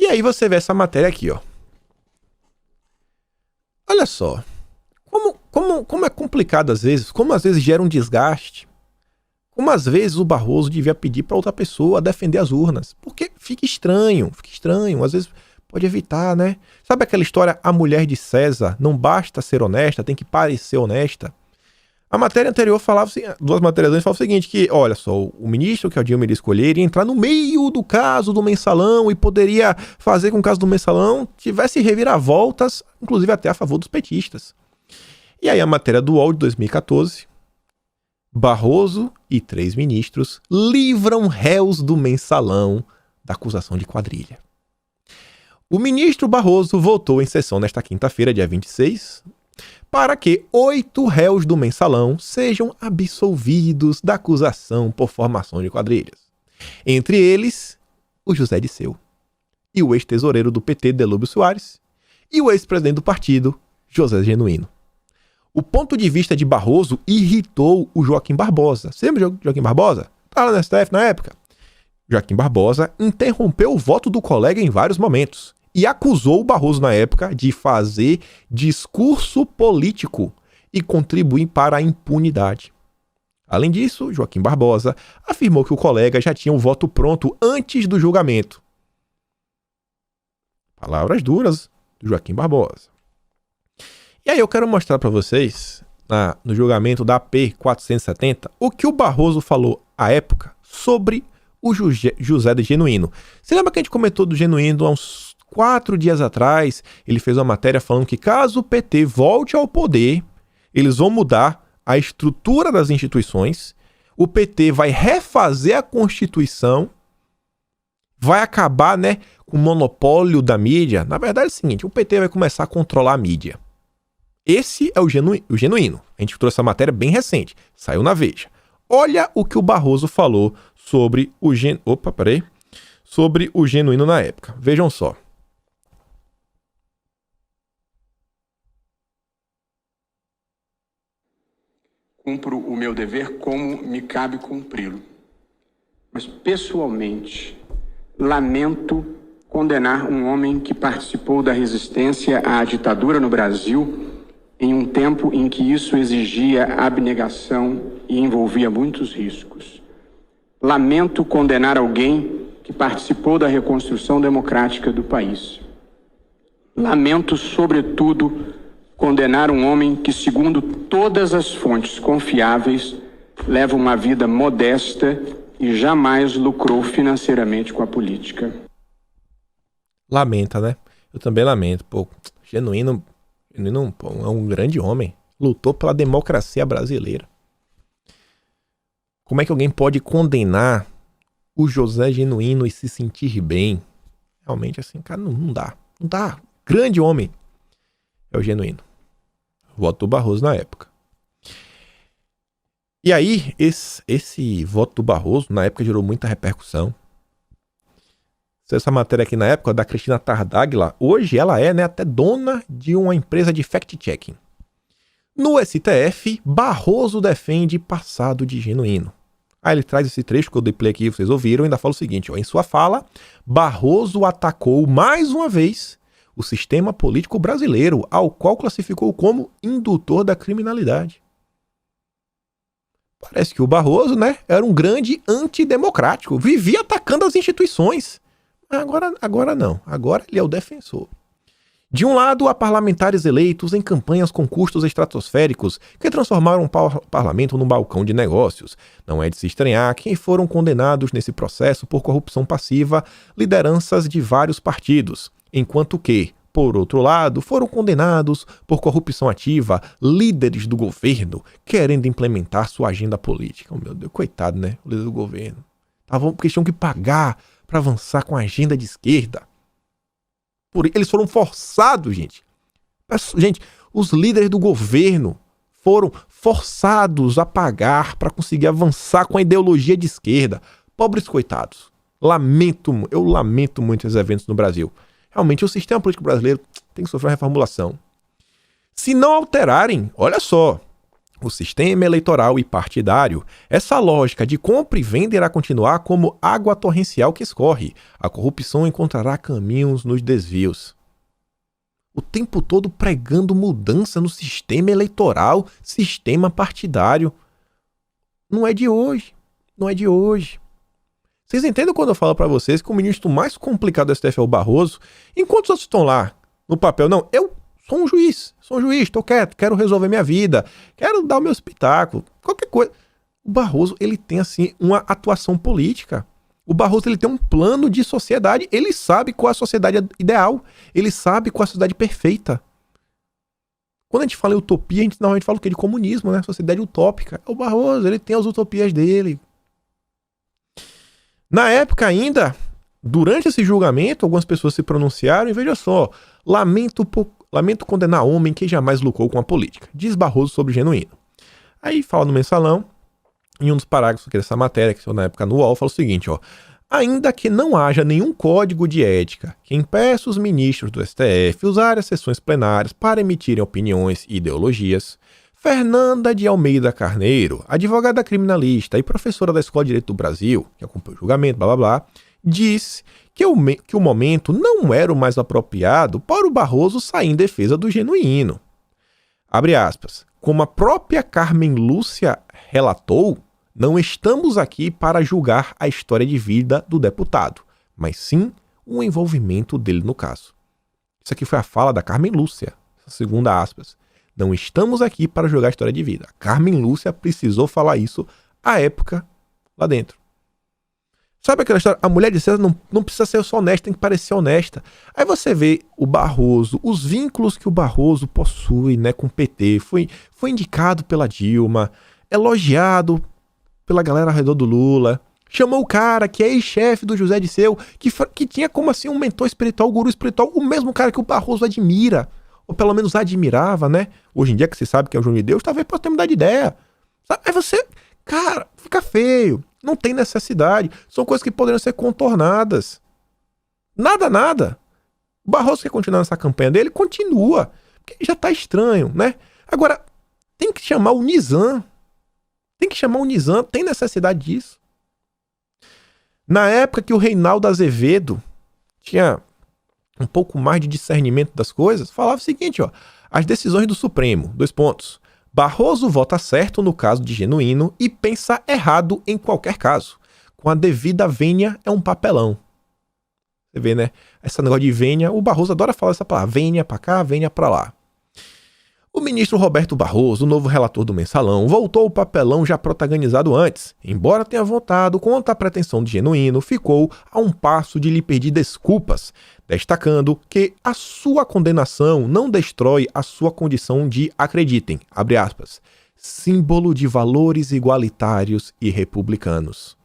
E aí você vê essa matéria aqui, ó. Olha só. Como é complicado às vezes, como às vezes gera um desgaste. Como às vezes o Barroso devia pedir para outra pessoa defender as urnas. Porque fica estranho. Às vezes pode evitar, né? Sabe aquela história, a mulher de César, não basta ser honesta, tem que parecer honesta? A matéria anterior falava assim, duas matérias antes falavam o seguinte, que, olha só, o ministro que o Dilma iria escolher iria entrar no meio do caso do mensalão e poderia fazer com que o caso do mensalão tivesse reviravoltas, inclusive até a favor dos petistas. E aí a matéria do UOL de 2014, Barroso e 3 ministros livram réus do mensalão da acusação de quadrilha. O ministro Barroso votou em sessão nesta quinta-feira, dia 26, para que 8 réus do mensalão sejam absolvidos da acusação por formação de quadrilhas. Entre eles, o José Disseu, e o ex-tesoureiro do PT, Delúbio Soares, e o ex-presidente do partido, José Genuíno. O ponto de vista de Barroso irritou o Joaquim Barbosa. Você lembra do Joaquim Barbosa? Estava no STF na época. Joaquim Barbosa interrompeu o voto do colega em vários momentos e acusou o Barroso na época de fazer discurso político e contribuir para a impunidade. Além disso, Joaquim Barbosa afirmou que o colega já tinha o voto pronto antes do julgamento. Palavras duras do Joaquim Barbosa. E aí eu quero mostrar para vocês, no julgamento da AP 470, o que o Barroso falou à época sobre o José de Genuíno. Você lembra que a gente comentou do Genuíno há uns 4 dias atrás? Ele fez uma matéria falando que caso o PT volte ao poder, eles vão mudar a estrutura das instituições, o PT vai refazer a Constituição, vai acabar, né, com o monopólio da mídia. Na verdade é o seguinte, o PT vai começar a controlar a mídia. Esse é o Genuíno. A gente trouxe essa matéria bem recente. Saiu na Veja. Olha o que o Barroso falou sobre o Genuíno na época. Vejam só. Cumpro o meu dever como me cabe cumpri-lo. Mas, pessoalmente, lamento condenar um homem que participou da resistência à ditadura no Brasil em um tempo em que isso exigia abnegação e envolvia muitos riscos. Lamento condenar alguém que participou da reconstrução democrática do país. Lamento, sobretudo, condenar um homem que, segundo todas as fontes confiáveis, leva uma vida modesta e jamais lucrou financeiramente com a política. Lamenta, né? Eu também lamento. Pô, Genuíno pô, é um grande homem. Lutou pela democracia brasileira. Como é que alguém pode condenar o José Genuíno e se sentir bem? Realmente, assim, cara, não dá. Não dá. Grande homem é o Genuíno. Voto do Barroso na época. E aí, esse voto do Barroso, na época, gerou muita repercussão. Essa matéria aqui na época, da Cristina Tardáguila, hoje ela é, né, até dona de uma empresa de fact-checking. No STF, Barroso defende passado de Genuíno. Aí ele traz esse trecho que eu dei play aqui, vocês ouviram, e ainda fala o seguinte, ó, em sua fala, Barroso atacou mais uma vez o sistema político brasileiro, ao qual classificou como indutor da criminalidade. Parece que o Barroso, né, era um grande antidemocrático, vivia atacando as instituições. Agora não, agora ele é o defensor. De um lado, há parlamentares eleitos em campanhas com custos estratosféricos que transformaram o parlamento num balcão de negócios. Não é de se estranhar quem foram condenados nesse processo por corrupção passiva lideranças de vários partidos, enquanto que, por outro lado, foram condenados por corrupção ativa líderes do governo querendo implementar sua agenda política. Oh, meu Deus, coitado, né? O líder do governo. Porque tinham que pagar para avançar com a agenda de esquerda. Eles foram forçados, gente. Gente, os líderes do governo foram forçados a pagar para conseguir avançar com a ideologia de esquerda. Pobres coitados. Eu lamento muito esses eventos no Brasil. Realmente, o sistema político brasileiro tem que sofrer uma reformulação. Se não alterarem, olha só, o sistema eleitoral e partidário, essa lógica de compra e venda irá continuar como água torrencial que escorre. A corrupção encontrará caminhos nos desvios. O tempo todo pregando mudança no sistema eleitoral, sistema partidário. Não é de hoje. Não é de hoje. Vocês entendem quando eu falo para vocês que o ministro mais complicado do STF é o Barroso? Enquanto os outros estão lá no papel, não, eu sou um juiz, estou quieto, quero resolver minha vida, quero dar o meu espetáculo, qualquer coisa. O Barroso, ele tem, assim, uma atuação política. O Barroso, ele tem um plano de sociedade, ele sabe qual é a sociedade ideal, ele sabe qual é a sociedade perfeita. Quando a gente fala em utopia, a gente normalmente fala o quê? De comunismo, né? Sociedade utópica. O Barroso, ele tem as utopias dele. Na época ainda, durante esse julgamento, algumas pessoas se pronunciaram e veja só, lamento condenar homem que jamais lucrou com a política, diz Barroso sobre Genuíno. Aí fala no Mensalão, em um dos parágrafos dessa matéria, que saiu na época no UOL, fala o seguinte, ó. Ainda que não haja nenhum código de ética que impeça os ministros do STF usarem as sessões plenárias para emitirem opiniões e ideologias, Fernanda de Almeida Carneiro, advogada criminalista e professora da Escola de Direito do Brasil, que acompanhou o julgamento, blá blá blá, disse que o momento não era o mais apropriado para o Barroso sair em defesa do Genuíno. Abre aspas. Como a própria Carmen Lúcia relatou, não estamos aqui para julgar a história de vida do deputado, mas sim o envolvimento dele no caso. Isso aqui foi a fala da Carmen Lúcia, segunda aspas. Não estamos aqui para julgar a história de vida. Carmen Lúcia precisou falar isso à época lá dentro. Sabe aquela história? A mulher de César não precisa ser só honesta, tem que parecer honesta. Aí você vê o Barroso, os vínculos que o Barroso possui, né, com o PT. Foi indicado pela Dilma, elogiado pela galera ao redor do Lula. Chamou o cara que é ex-chefe do José Dirceu, que tinha como assim um mentor espiritual, guru espiritual, o mesmo cara que o Barroso admira. Ou pelo menos admirava, né? Hoje em dia que você sabe que é o João de Deus, talvez possa ter mudado de ideia. Aí você, cara, fica feio. Não tem necessidade. São coisas que poderiam ser contornadas. Nada. O Barroso quer continuar nessa campanha dele? Continua. Porque já tá estranho, né? Agora, tem que chamar o Nizam. Tem necessidade disso. Na época que o Reinaldo Azevedo tinha um pouco mais de discernimento das coisas, falava o seguinte, ó, as decisões do Supremo, 2 pontos. Barroso vota certo no caso de Genuíno e pensa errado em qualquer caso. Com a devida vênia é um papelão. Você vê, né? Esse negócio de vênia, o Barroso adora falar essa palavra, vênia pra cá, vênia pra lá. O ministro Roberto Barroso, o novo relator do Mensalão, voltou ao papelão já protagonizado antes. Embora tenha votado contra a pretensão de Genuíno, ficou a um passo de lhe pedir desculpas, destacando que a sua condenação não destrói a sua condição de, acreditem, abre aspas, símbolo de valores igualitários e republicanos.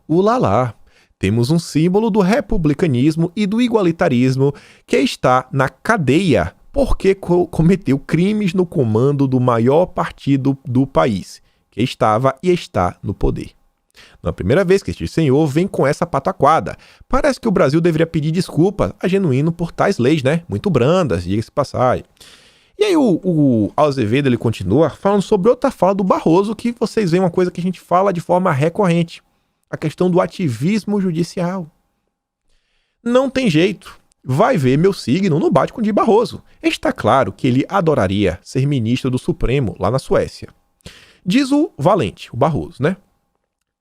Ulalá! Temos um símbolo do republicanismo e do igualitarismo que está na cadeia porque cometeu crimes no comando do maior partido do país, que estava e está no poder. Não é a primeira vez que este senhor vem com essa pataquada. Parece que o Brasil deveria pedir desculpa a Genuíno por tais leis, né? Muito brandas, diga-se passagem. E aí o Azevedo, ele continua falando sobre outra fala do Barroso, que vocês veem uma coisa que a gente fala de forma recorrente. A questão do ativismo judicial. Não tem jeito. Vai ver meu signo não bate com o de Barroso. Está claro que ele adoraria ser ministro do Supremo lá na Suécia. Diz o valente, o Barroso, né?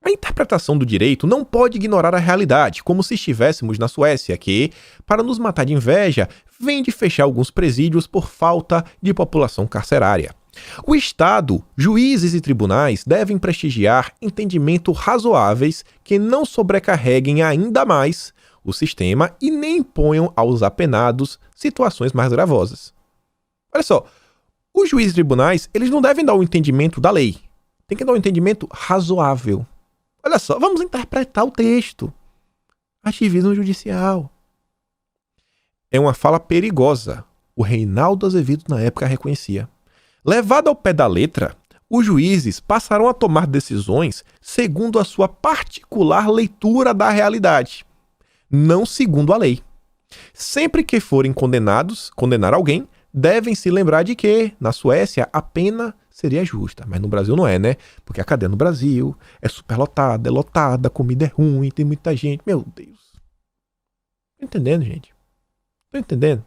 A interpretação do direito não pode ignorar a realidade, como se estivéssemos na Suécia, que, para nos matar de inveja, vem de fechar alguns presídios por falta de população carcerária. O Estado, juízes e tribunais devem prestigiar entendimentos razoáveis que não sobrecarreguem ainda mais o sistema e nem imponham aos apenados situações mais gravosas. Olha só, os juízes e tribunais, eles não devem dar o entendimento da lei. Tem que dar um entendimento razoável. Olha só, vamos interpretar o texto. Ativismo judicial. É uma fala perigosa. O Reinaldo Azevedo na época reconhecia. Levado ao pé da letra, os juízes passarão a tomar decisões segundo a sua particular leitura da realidade, não segundo a lei. Sempre que forem condenar alguém, devem se lembrar de que, na Suécia, a pena seria justa. Mas no Brasil não é, né? Porque a cadeia no Brasil é superlotada, é lotada, a comida é ruim, tem muita gente. Meu Deus. Tô entendendo, gente. Tô entendendo.